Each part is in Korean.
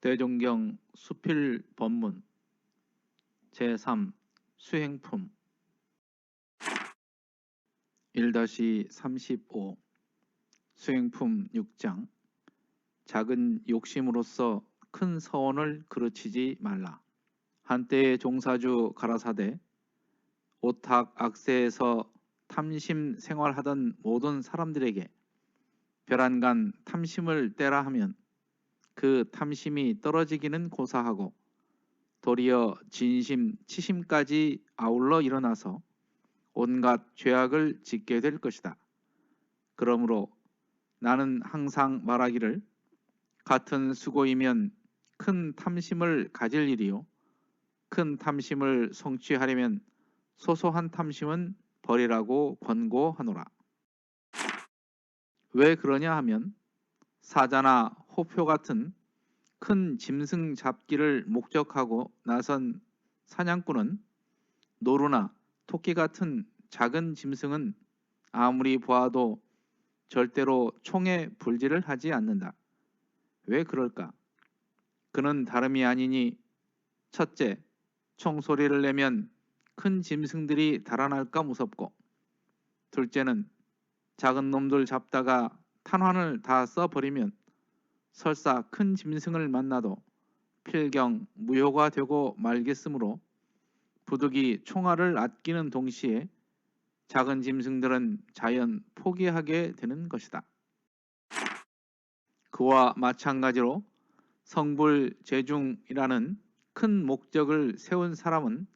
세종경 수필법문 제3 수행품 1-35 수행품 6장 작은 욕심으로써 큰 서원을 그르치지 말라. 한때의 종사주 가라사대 오탁 악세에서 탐심 생활하던 모든 사람들에게 벼란간 탐심을 떼라 하면 그 탐심이 떨어지기는 고사하고 도리어 진심, 치심까지 아울러 일어나서 온갖 죄악을 짓게 될 것이다. 그러므로 나는 항상 말하기를 같은 수고이면 큰 탐심을 가질 일이요 큰 탐심을 성취하려면 소소한 탐심은 버리라고 권고하노라. 왜 그러냐 하면 사자나 호표 같은 큰 짐승 잡기를 목적하고 나선 사냥꾼은 노루나 토끼 같은 작은 짐승은 아무리 보아도 절대로 총에 불질을 하지 않는다. 왜 그럴까? 그는 다름이 아니니 첫째, 총소리를 내면 큰 짐승들이 달아날까 무섭고, 둘째는 작은 놈들 잡다가 탄환을 다 써버리면 설사 큰 짐승을 만나도 필경 무효가 되고 말겠으므로 부득이 총알을 아끼는 동시에 작은 짐승들은 자연 포기하게 되는 것이다. 그와 마찬가지로 성불재중이라는 큰 목적을 세운 사람은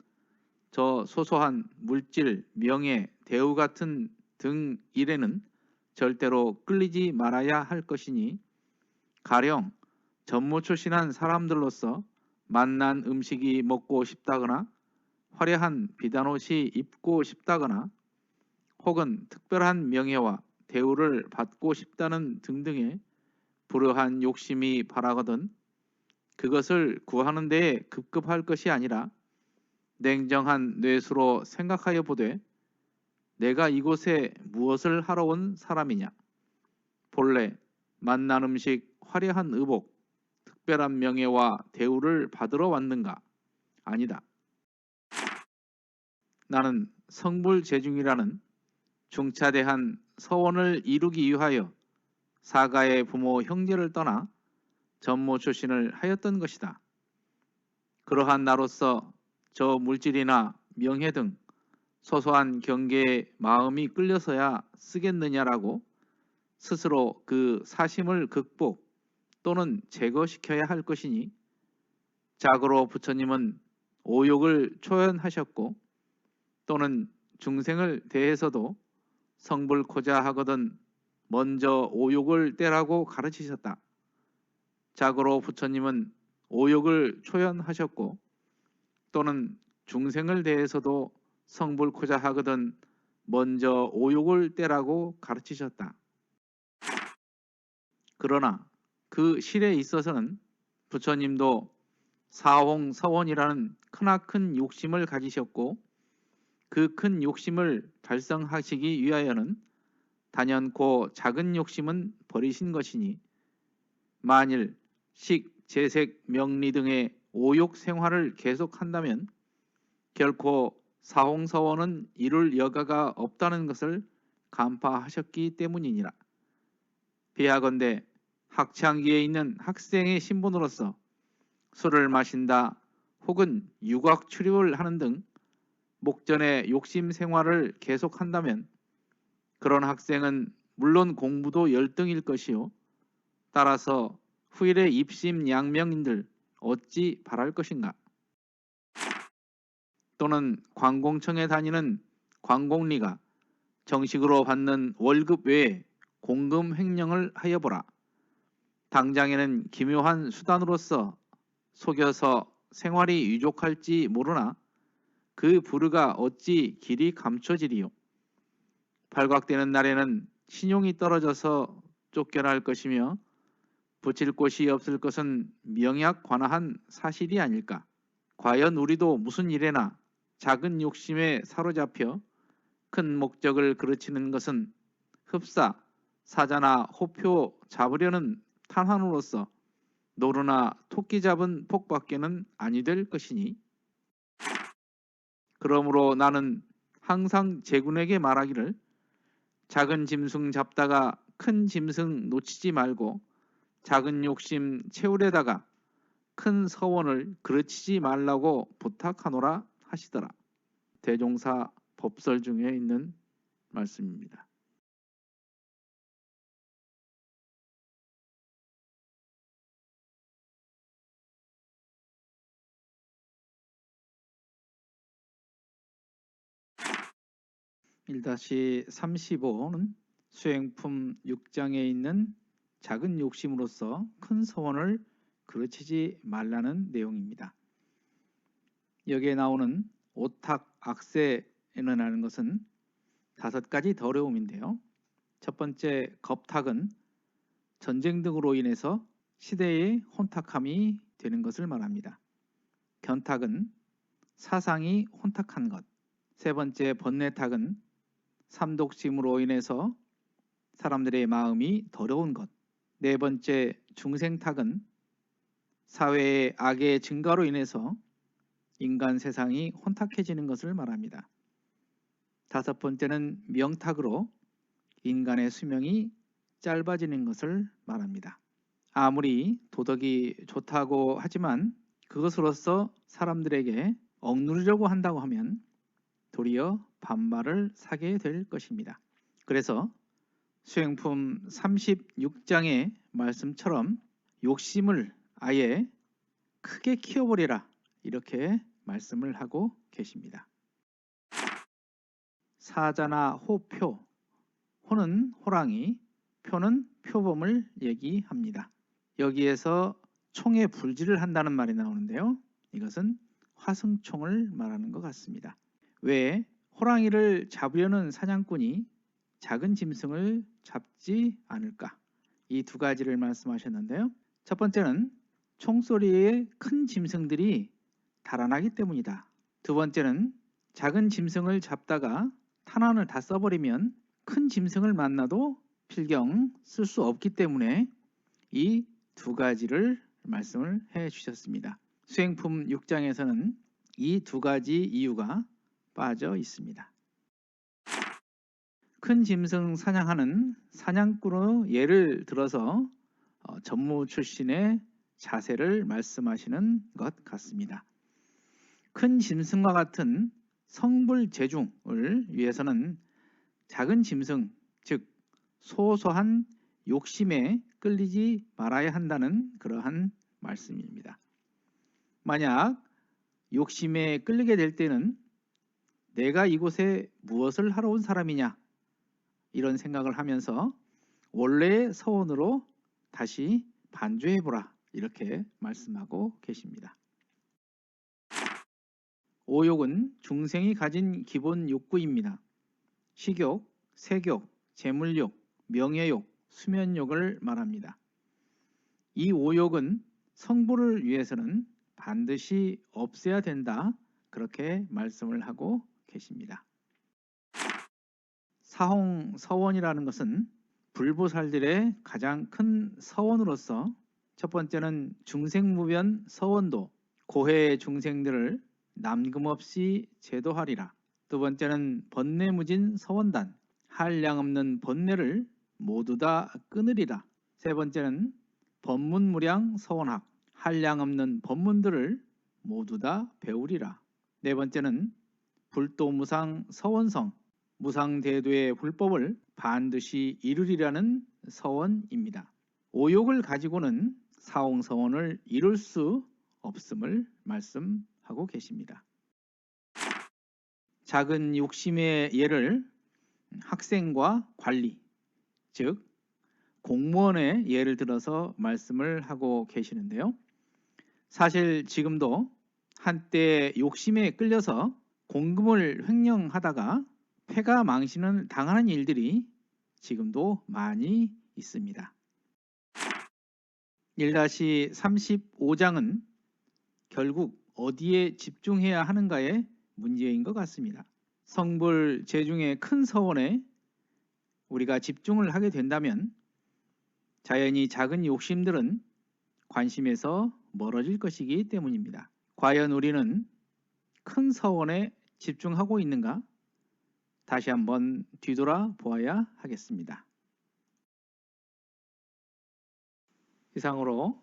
저 소소한 물질, 명예, 대우 같은 등 일에는 절대로 끌리지 말아야 할 것이니 가령 전무출신한 사람들로서 맛난 음식이 먹고 싶다거나 화려한 비단옷이 입고 싶다거나 혹은 특별한 명예와 대우를 받고 싶다는 등등의 불우한 욕심이 발하거든 그것을 구하는 데에 급급할 것이 아니라 냉정한 뇌수로 생각하여 보되 내가 이곳에 무엇을 하러 온 사람이냐? 본래 맛난 음식, 화려한 의복, 특별한 명예와 대우를 받으러 왔는가? 아니다. 나는 성불재중이라는 중차대한 서원을 이루기 위하여 사가의 부모 형제를 떠나 전무 출신을 하였던 것이다. 그러한 나로서 저 물질이나 명예 등 소소한 경계에 마음이 끌려서야 쓰겠느냐라고 스스로 그 사심을 극복 또는 제거시켜야 할 것이니 자고로 부처님은 오욕을 초연하셨고 또는 중생을 대해서도 성불코자 하거든 먼저 오욕을 떼라고 가르치셨다. 자고로 부처님은 오욕을 초연하셨고 또는 중생을 대해서도 성불코자 하거든 먼저 오욕을 떼라고 가르치셨다. 그러나 그 실에 있어서는 부처님도 사홍서원이라는 크나큰 욕심을 가지셨고 그 큰 욕심을 달성하시기 위하여는 단연코 작은 욕심은 버리신 것이니 만일 식, 재색, 명리 등의 오욕 생활을 계속한다면 결코 사홍서원은 이룰 여가가 없다는 것을 간파하셨기 때문이니라. 비하건대 학창기에 있는 학생의 신분으로서 술을 마신다 혹은 유곽 출입을 하는 등 목전의 욕심 생활을 계속한다면 그런 학생은 물론 공부도 열등일 것이요 따라서 후일의 입심 양명인들 어찌 바랄 것인가? 또는 관공청에 다니는 관공리가 정식으로 받는 월급 외에 공금 횡령을 하여보라. 당장에는 기묘한 수단으로서 속여서 생활이 유족할지 모르나 그 부르가 어찌 길이 감춰지리요. 발각되는 날에는 신용이 떨어져서 쫓겨날 것이며 붙일 곳이 없을 것은 명약관화한 사실이 아닐까. 과연 우리도 무슨 일에나 작은 욕심에 사로잡혀 큰 목적을 그르치는 것은 흡사, 사자나 호표 잡으려는 탄환으로서 노루나 토끼 잡은 복밖에는 아니 될 것이니 그러므로 나는 항상 제군에게 말하기를 작은 짐승 잡다가 큰 짐승 놓치지 말고 작은 욕심 채우려다가 큰 서원을 그르치지 말라고 부탁하노라 하시더라. 대종사 법설 중에 있는 말씀입니다. (1-35는) 수행품 6장에 있는 작은 욕심으로서 큰 서원을 그르치지 말라는 내용입니다. 여기에 나오는 오탁, 악세는 하는 것은 5가지 더러움인데요. 첫 번째 겁탁은 전쟁 등으로 인해서 시대의 혼탁함이 되는 것을 말합니다. 견탁은 사상이 혼탁한 것. 세 번째 번뇌탁은 삼독심으로 인해서 사람들의 마음이 더러운 것. 네 번째 중생탁은 사회의 악의 증가로 인해서 인간 세상이 혼탁해지는 것을 말합니다. 다섯 번째는 명탁으로 인간의 수명이 짧아지는 것을 말합니다. 아무리 도덕이 좋다고 하지만 그것으로서 사람들에게 억누르려고 한다고 하면 도리어 반발을 사게 될 것입니다. 그래서 수행품 36장의 말씀처럼 욕심을 아예 크게 키워버리라 이렇게 말씀을 하고 계십니다. 사자나 호표, 호는 호랑이, 표는 표범을 얘기합니다. 여기에서 총에 불질을 한다는 말이 나오는데요. 이것은 화승총을 말하는 것 같습니다. 왜 호랑이를 잡으려는 사냥꾼이 작은 짐승을 잡지 않을까? 이 2가지를 말씀하셨는데요. 첫 번째는 총소리에 큰 짐승들이 달아나기 때문이다. 두 번째는 작은 짐승을 잡다가 탄환을 다 써버리면 큰 짐승을 만나도 필경 쓸 수 없기 때문에 이 2가지를 말씀을 해 주셨습니다. 수행품 6장에서는 이 2가지 이유가 빠져 있습니다. 큰 짐승 사냥하는 사냥꾼의 예를 들어서 전무 출신의 자세를 말씀하시는 것 같습니다. 큰 짐승과 같은 성불재중을 위해서는 작은 짐승, 즉 소소한 욕심에 끌리지 말아야 한다는 그러한 말씀입니다. 만약 욕심에 끌리게 될 때는 내가 이곳에 무엇을 하러 온 사람이냐 이런 생각을 하면서 원래의 서원으로 다시 반주해보라 이렇게 말씀하고 계십니다. 오욕은 중생이 가진 기본 욕구입니다. 식욕, 색욕, 재물욕, 명예욕, 수면욕을 말합니다. 이 오욕은 성불을 위해서는 반드시 없애야 된다 그렇게 말씀을 하고 계십니다. 사홍서원이라는 것은 불보살들의 가장 큰 서원으로서 첫 번째는 중생무변 서원도 고해 중생들을 남금없이 제도하리라. 두 번째는 번뇌무진 서원단 한량없는 번뇌를 모두 다 끊으리라. 세 번째는 법문무량 서원학 한량없는 법문들을 모두 다 배우리라. 네 번째는 불도무상 서원성 무상대도의 불법을 반드시 이루리라는 서원입니다. 오욕을 가지고는 사홍서원을 이룰 수 없음을 말씀하고 계십니다. 작은 욕심의 예를 학생과 관리, 즉 공무원의 예를 들어서 말씀을 하고 계시는데요. 사실 지금도 한때 욕심에 끌려서 공금을 횡령하다가 패가 망신을 당하는 일들이 지금도 많이 있습니다. 1-35장은 결국 어디에 집중해야 하는가의 문제인 것 같습니다. 성불 재중의 큰 서원에 우리가 집중을 하게 된다면 자연히 작은 욕심들은 관심에서 멀어질 것이기 때문입니다. 과연 우리는 큰 서원에 집중하고 있는가? 다시 한번 뒤돌아 보아야 하겠습니다. 이상으로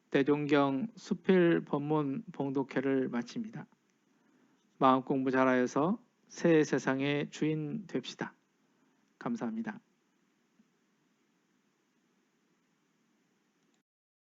대종경 수필 법문 봉독회를 마칩니다. 마음 공부 잘하여서 새 세상의 주인 됩시다. 감사합니다.